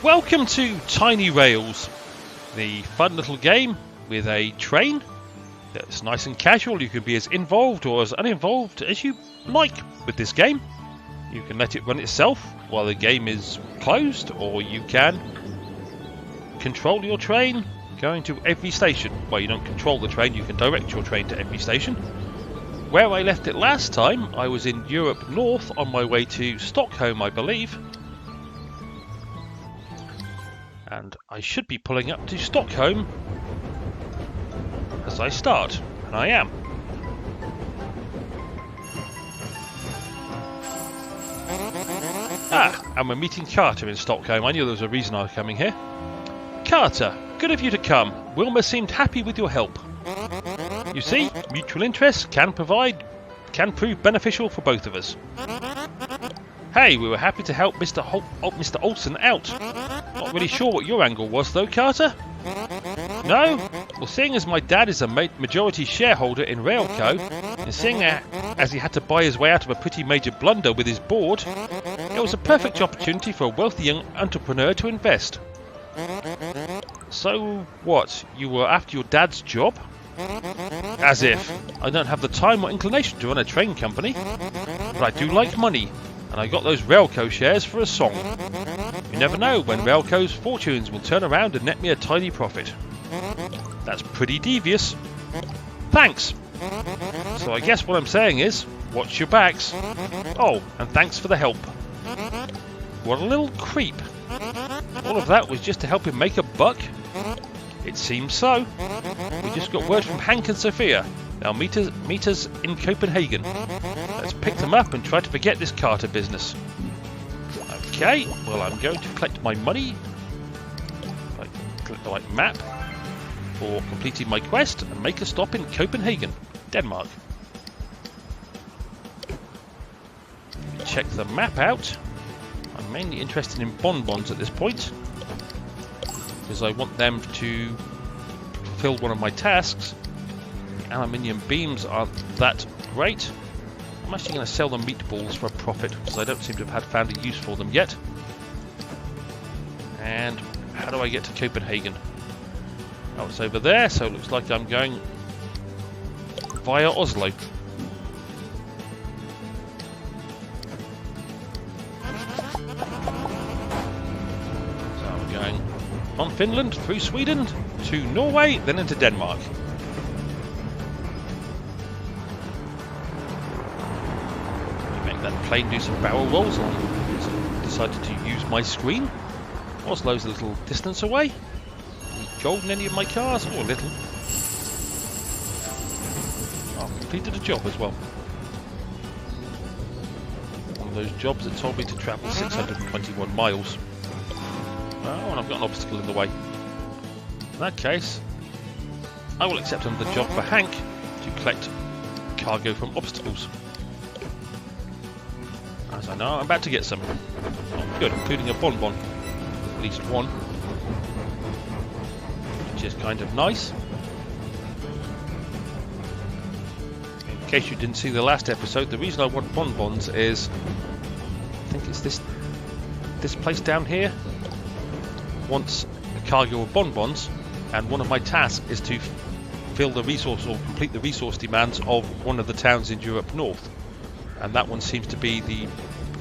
Welcome to Tiny Rails, the fun little game with a train that's nice and casual. You can be as involved or as uninvolved as you like with this game. You can let it run itself while the game is closed, or you can control your train going to every station. Well, you don't control the train, you can direct your train to every station. Where I left it last time, I was in Europe North on my way to Stockholm, I believe. And I should be pulling up to Stockholm as I start, and I am. And we're meeting Carter in Stockholm. I knew there was a reason I was coming here. Carter, good of you to come. Wilma seemed happy with your help. You see, mutual interests can prove beneficial for both of us. Hey, we were happy to help Mr. Olsen out. Not really sure what your angle was though, Carter. No? Well, seeing as my dad is a majority shareholder in Railco, and seeing as he had to buy his way out of a pretty major blunder with his board, it was a perfect opportunity for a wealthy young entrepreneur to invest. So, what? You were after your dad's job? As if. I don't have the time or inclination to run a train company, but I do like money, and I got those Railco shares for a song. You never know when Railco's fortunes will turn around and net me a tiny profit. That's pretty devious. Thanks. So I guess what I'm saying is, watch your backs. Oh, and thanks for the help. What a little creep. All of that was just to help him make a buck? It seems so. We just got word from Hank and Sophia. They'll meet us in Copenhagen. Let's pick them up and try to forget this Carter business. Okay, well, I'm going to collect my money. I click the right map for completing my quest and make a stop in Copenhagen, Denmark. Check the map out. I'm mainly interested in Bonbons at this point, because I want them to fulfill one of my tasks. The aluminium beams aren't that great. I'm actually going to sell the meatballs for a profit, because I don't seem to have found a use for them yet. And how do I get to Copenhagen? Oh, it's over there, so it looks like I'm going via Oslo. So I'm going from Finland, through Sweden, to Norway, then into Denmark. That plane do some barrel rolls on. Decided to use my screen. Oslo's a little distance away. Any gold in any of my cars? Oh, a little. I've completed a job as well. One of those jobs that told me to travel 621 miles. Oh, and I've got an obstacle in the way. In that case, I will accept another job for Hank to collect cargo from obstacles. As I know, I'm about to get some. Oh, good, including a bonbon. At least one. Which is kind of nice. In case you didn't see the last episode, the reason I want bonbons is, I think it's this place down here wants a cargo of bonbons, and one of my tasks is to fill the resource or complete the resource demands of one of the towns in Europe North. And that one seems to be the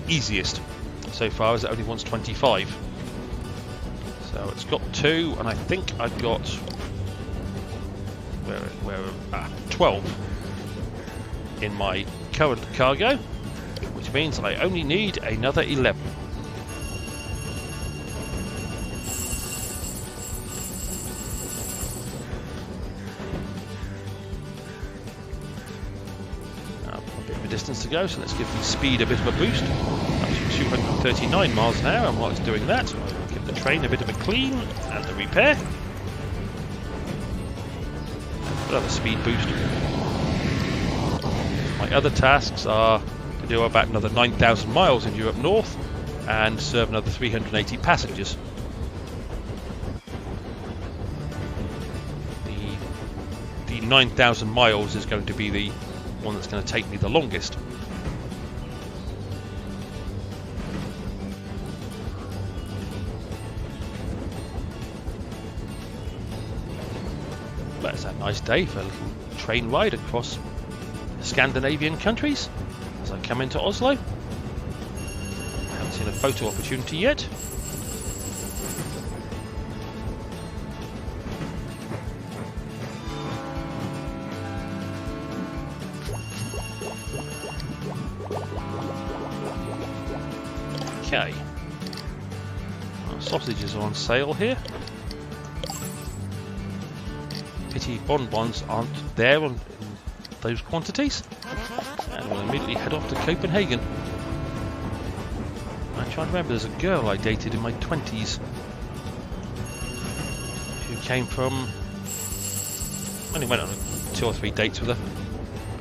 easiest so far, as it only wants 25. So it's got 2, and I think I've got 12 in my current cargo, which means I only need another 11. Distance to go, so let's give the speed a bit of a boost up to 239 miles an hour. And while it's doing that, I'll give the train a bit of a clean and a repair. Another speed boost. My other tasks are to do about another 9,000 miles in Europe North and serve another 380 passengers. The 9,000 miles is going to be the one that's going to take me the longest. But it's a nice day for a little train ride across Scandinavian countries as I come into Oslo. Haven't seen a photo opportunity yet. Okay. Our sausages are on sale here. Pity Bonbons aren't there in those quantities. And we'll immediately head off to Copenhagen. I'm trying to remember, there's a girl I dated in my 20s who came from... I only went on 2 or 3 dates with her.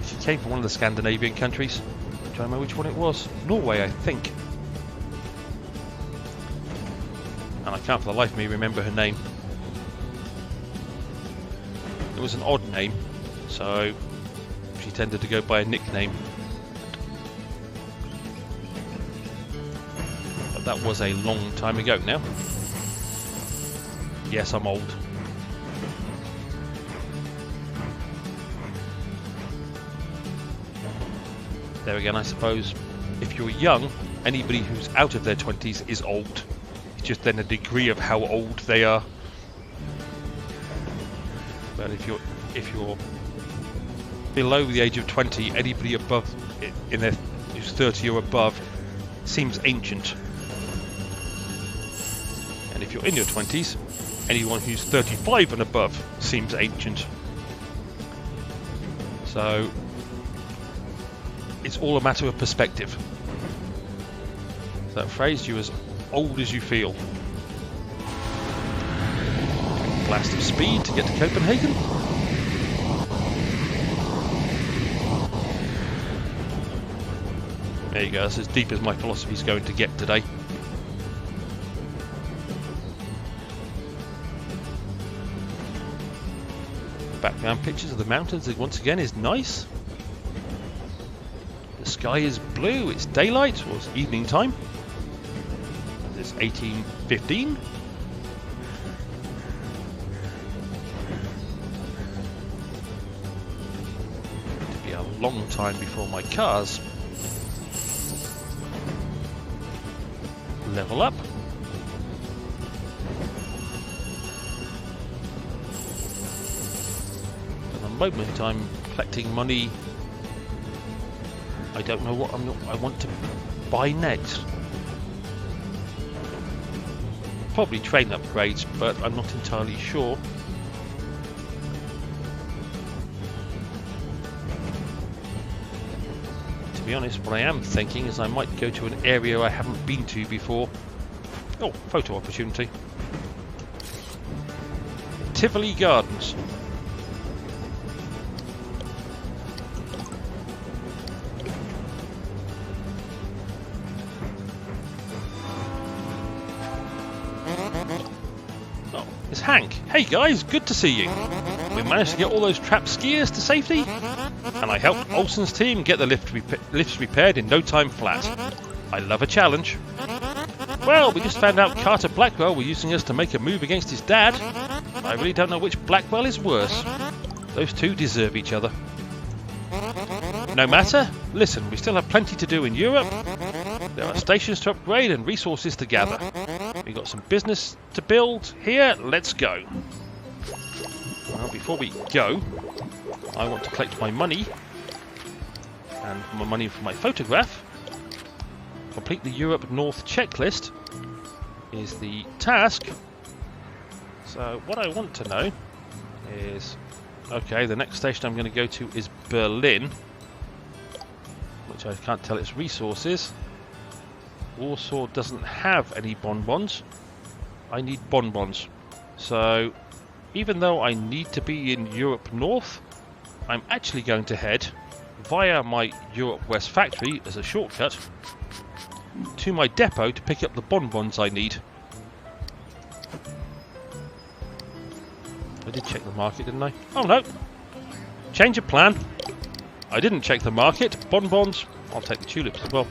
She came from one of the Scandinavian countries. I'm trying to remember which one it was. Norway, I think. And I can't for the life of me remember her name. It was an odd name, so she tended to go by a nickname. But that was a long time ago now. Yes, I'm old. There again, I suppose, if you're young, anybody who's out of their 20s is old. It's just then a degree of how old they are. But if you're below the age of 20, anybody above in their who's 30 or above seems ancient. And if you're in your 20s, anyone who's 35 and above seems ancient. So it's all a matter of perspective. That phrase, you're as old as you feel. Blast of speed to get to Copenhagen. There you go, that's as deep as my philosophy is going to get today. Background pictures of the mountains once again is nice. The sky is blue, it's daylight, or it's evening time. It's 18:15. It'll be a long time before my cars level up. At the moment I'm collecting money. I don't know what I want to buy next. Probably train upgrades, but I'm not entirely sure. To be honest, what I am thinking is I might go to an area I haven't been to before. Oh, photo opportunity. Tivoli Gardens. It's Hank. Hey guys, good to see you. We managed to get all those trapped skiers to safety, and I helped Olsen's team get the lifts repaired in no time flat. I love a challenge. Well, we just found out Carter Blackwell were using us to make a move against his dad. I really don't know which Blackwell is worse. Those two deserve each other. No matter. Listen, we still have plenty to do in Europe. There are stations to upgrade and resources to gather. We've got some business to build here. Let's go. Well, before we go, I want to collect my money and my money for my photograph. Complete the Europe North checklist is the task. So what I want to know is, okay, the next station I'm going to go to is Berlin, which I can't tell its resources. Warsaw doesn't have any bonbons. I need bonbons. So even though I need to be in Europe North, I'm actually going to head via my Europe West factory as a shortcut to my depot to pick up the bonbons I need. I did check the market, didn't I? Oh no! Change of plan. I didn't check the market. Bonbons. I'll take the tulips as well.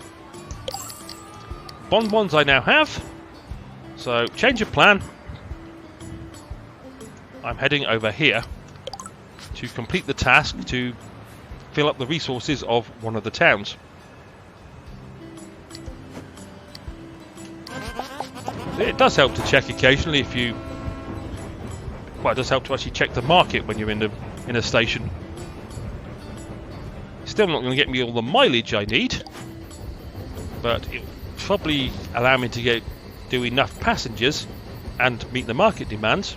Bonbons I now have. So, change of plan. I'm heading over here to complete the task to fill up the resources of one of the towns. It does help to check occasionally if you... Well, it does help to actually check the market when you're in a station. Still not going to get me all the mileage I need, but it'll probably allow me to do enough passengers and meet the market demands.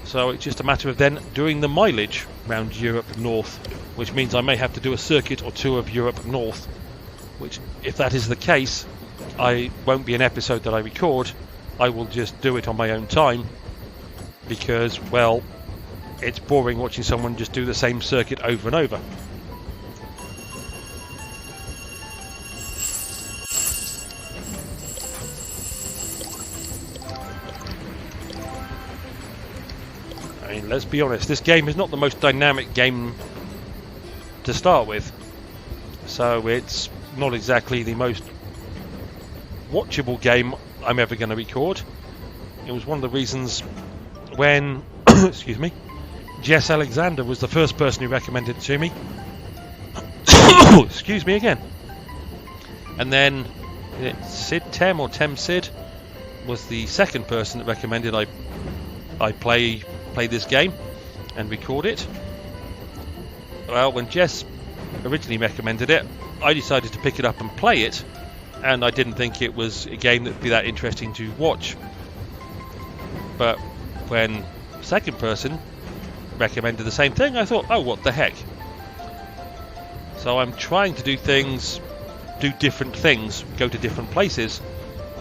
So it's just a matter of then doing the mileage around Europe North, which means I may have to do a circuit or two of Europe North, which, if that is the case, I won't be an episode that I record. I will just do it on my own time, because, well, it's boring watching someone just do the same circuit over and over. I mean, let's be honest, this game is not the most dynamic game to start with, so it's not exactly the most watchable game I'm ever going to record. It was one of the reasons when excuse me, Jess Alexander was the first person who recommended it to me. Excuse me again. And then Sid Tem or Tem Sid was the second person that recommended I play this game and record it. Well, when Jess originally recommended it, I decided to pick it up and play it, and I didn't think it was a game that would be that interesting to watch. But when the second person recommended the same thing, I thought, oh, what the heck. So I'm trying to do different things, go to different places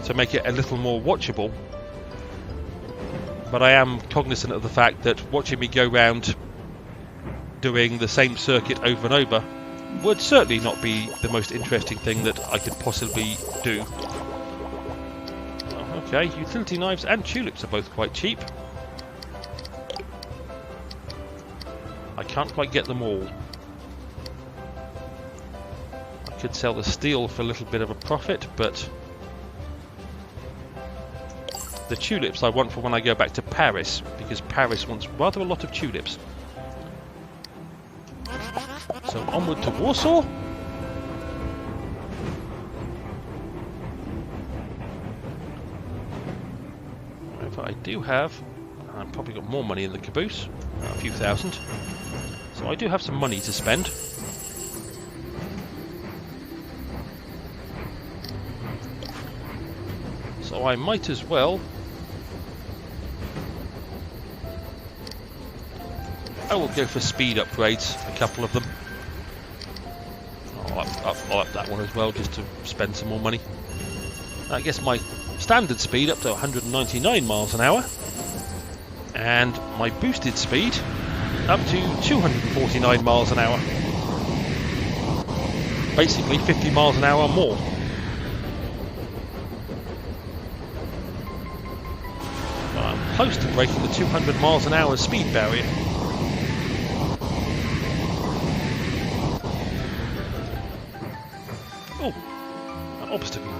to make it a little more watchable. But I am cognizant of the fact that watching me go round doing the same circuit over and over would certainly not be the most interesting thing that I could possibly do. Okay, utility knives and tulips are both quite cheap. I can't quite get them all. I could sell the steel for a little bit of a profit, but the tulips I want for when I go back to Paris, because Paris wants rather a lot of tulips. So onward to Warsaw. If I do have, I've probably got more money in the caboose, a few thousand. So I do have some money to spend. So I might as well. I will go for speed upgrades, a couple of them. I'll up that one as well, just to spend some more money. I guess my standard speed up to 199 miles an hour, and my boosted speed up to 249 miles an hour. Basically 50 miles an hour more. I'm close to breaking the 200 miles an hour speed barrier. Oh, an obstacle.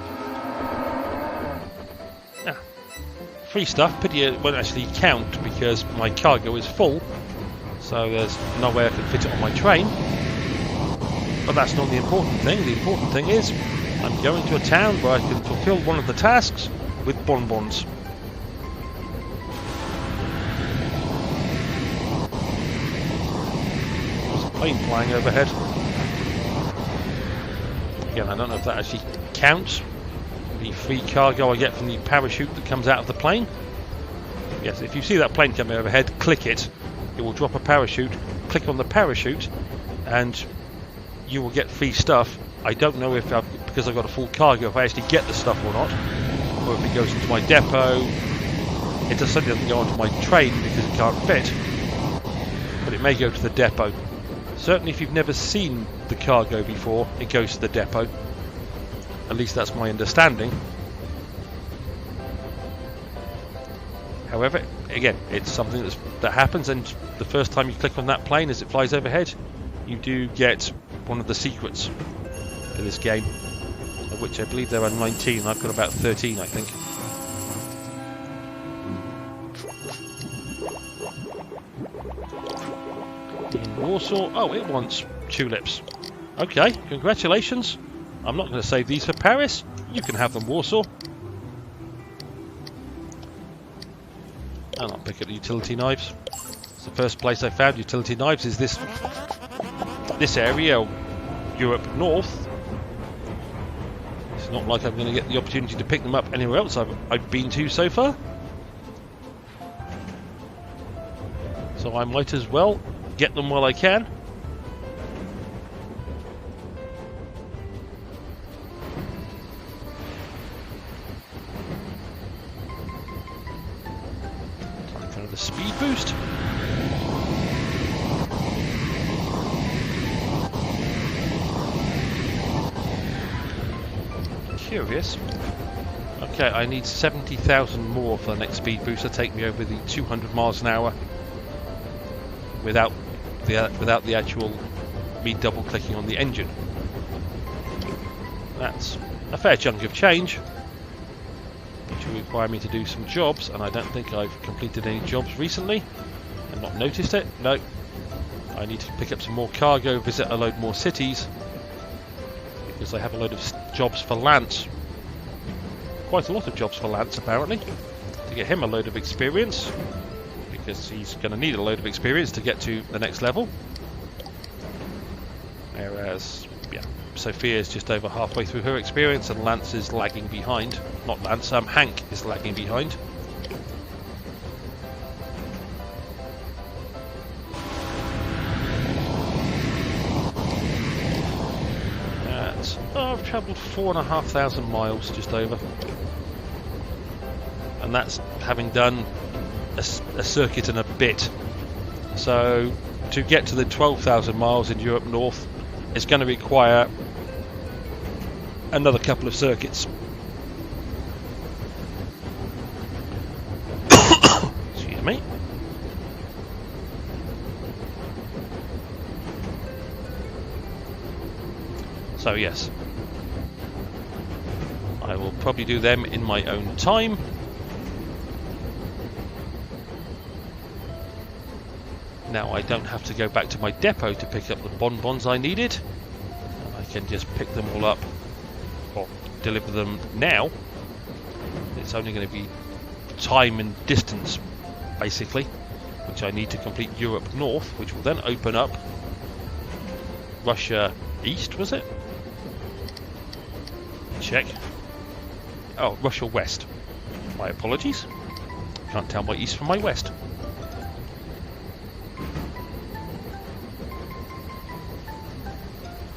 Ah, free stuff. Pity it won't actually count because my cargo is full, so there's no way I can fit it on my train. But that's not the important thing. The important thing is I'm going to a town where I can fulfill one of the tasks with Bonbons. There's a plane flying overhead. Again, I don't know if that actually counts. The free cargo I get from the parachute that comes out of the plane. Yes, if you see that plane coming overhead, click it. It will drop a parachute. Click on the parachute, and you will get free stuff. I don't know if because I've got a full cargo, if I actually get the stuff or not, or if it goes into my depot. It certainly doesn't go onto my train because it can't fit, but it may go to the depot. Certainly if you've never seen the cargo before, it goes to the depot. At least that's my understanding. However, again, it's something that happens, and the first time you click on that plane as it flies overhead, you do get one of the secrets for this game, of which I believe there are 19. I've got about 13, I think. Warsaw. Oh, it wants tulips. Okay, congratulations. I'm not going to save these for Paris. You can have them, Warsaw. And I'll pick up the utility knives. It's the first place I found utility knives is this area, Europe North. It's not like I'm going to get the opportunity to pick them up anywhere else I've been to so far. So I might as well get them while I can. Kind of the speed boost. Curious. Okay, I need 70,000 more for the next speed boost to take me over the 200 miles an hour without the actual me double clicking on the engine. That's a fair chunk of change, which will require me to do some jobs, and I don't think I've completed any jobs recently and not noticed it. No, I need to pick up some more cargo, visit a load more cities, because I have a load of jobs for Lance. Quite a lot of jobs for Lance, apparently, to get him a load of experience, because he's going to need a load of experience to get to the next level. Whereas, yeah, Sophia's just over halfway through her experience, and Lance is lagging behind. Not Lance, Hank is lagging behind. I've travelled 4,500 miles, just over, and that's having done a circuit and a bit. So to get to the 12,000 miles in Europe North, it's going to require another couple of circuits. Excuse me. So yes, I will probably do them in my own time. Now I don't have to go back to my depot to pick up the bonbons I needed. I can just pick them all up or deliver them now. It's only going to be time and distance, basically, which I need to complete Europe North, which will then open up Russia East, was it? Check. Oh, Russia West. My apologies. Can't tell my east from my west.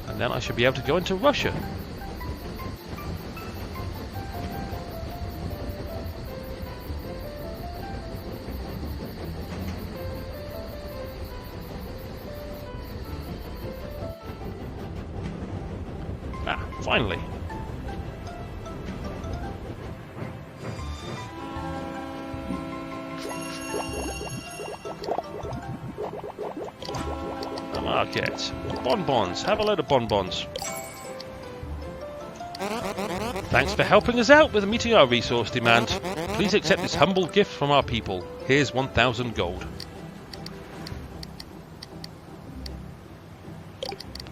And then I should be able to go into Russia. Ah, finally. Market. Bonbons. Have a load of bonbons. Thanks for helping us out with meeting our resource demand. Please accept this humble gift from our people. Here's 1,000 gold.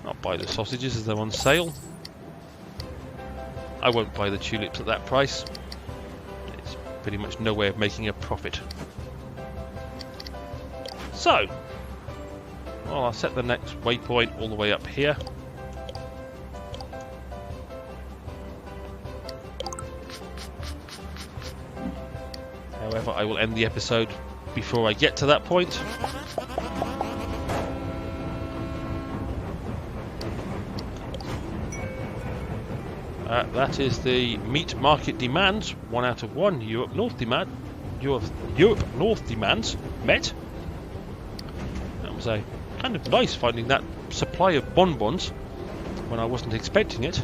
I'll buy the sausages as they're on sale. I won't buy the tulips at that price. It's pretty much no way of making a profit. So, well, I'll set the next waypoint all the way up here. However, I will end the episode before I get to that point. That is the meat market demands. 1 out of 1. Europe North demand. Europe North demands met. That was a kind of nice finding that supply of bonbons when I wasn't expecting it.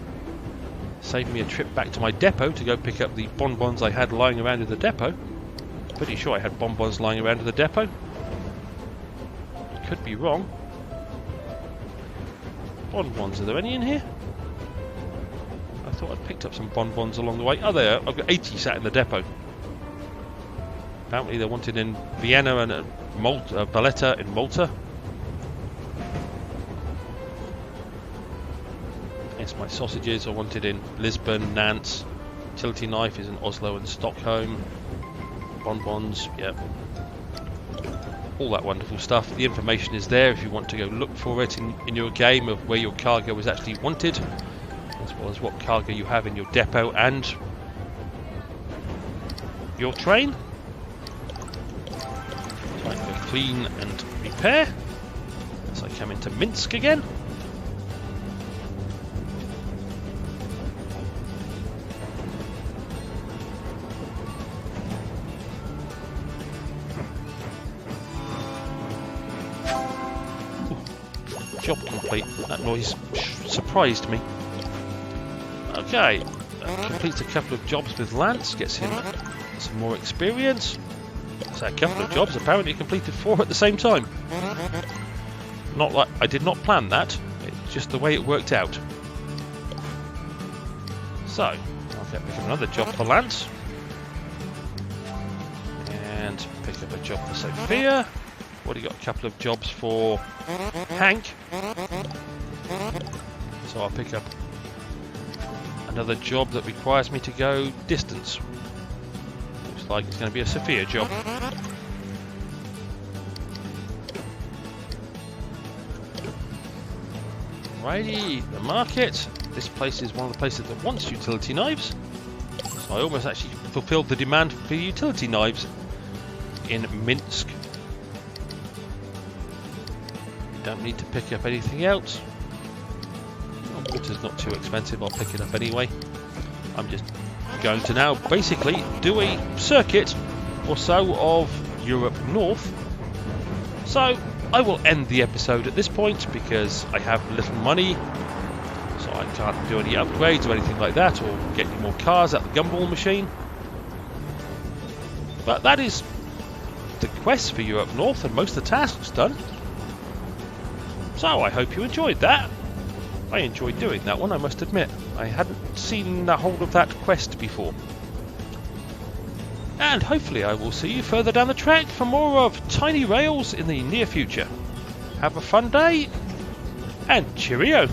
Saved me a trip back to my depot to go pick up the bonbons I had lying around in the depot. Pretty sure I had bonbons lying around in the depot. Could be wrong. Bonbons, are there any in here? I thought I'd picked up some bonbons along the way. Oh, there, I've got 80 sat in the depot. Apparently they're wanted in Vienna and Malta, Valletta in Malta. Yes, my sausages are wanted in Lisbon, Nantes. Utility knife is in Oslo and Stockholm. Bonbons, yep. All that wonderful stuff. The information is there if you want to go look for it in your game of where your cargo is actually wanted, as well as what cargo you have in your depot and your train. Time to clean and repair as I come into Minsk again. Job complete. That noise surprised me. Okay, completes a couple of jobs with Lance, gets him some more experience. So a couple of jobs, apparently completed 4 at the same time. Not like I did not plan that, it's just the way it worked out. So, I'll pick up another job for Lance. And pick up a job for Sophia. Already got a couple of jobs for Hank. So I'll pick up another job that requires me to go distance. Looks like it's going to be a Sophia job. Righty, the market. This place is one of the places that wants utility knives. So I almost actually fulfilled the demand for utility knives in Minsk. Don't need to pick up anything else. Water's not too expensive, I'll pick it up anyway. I'm just going to now basically do a circuit or so of Europe North. So I will end the episode at this point because I have little money, so I can't do any upgrades or anything like that, or get any more cars out the gumball machine. But that is the quest for Europe North and most of the tasks done. So I hope you enjoyed that. I enjoyed doing that one, I must admit. I hadn't seen a hold of that quest before. And hopefully I will see you further down the track for more of Tiny Rails in the near future. Have a fun day, and cheerio!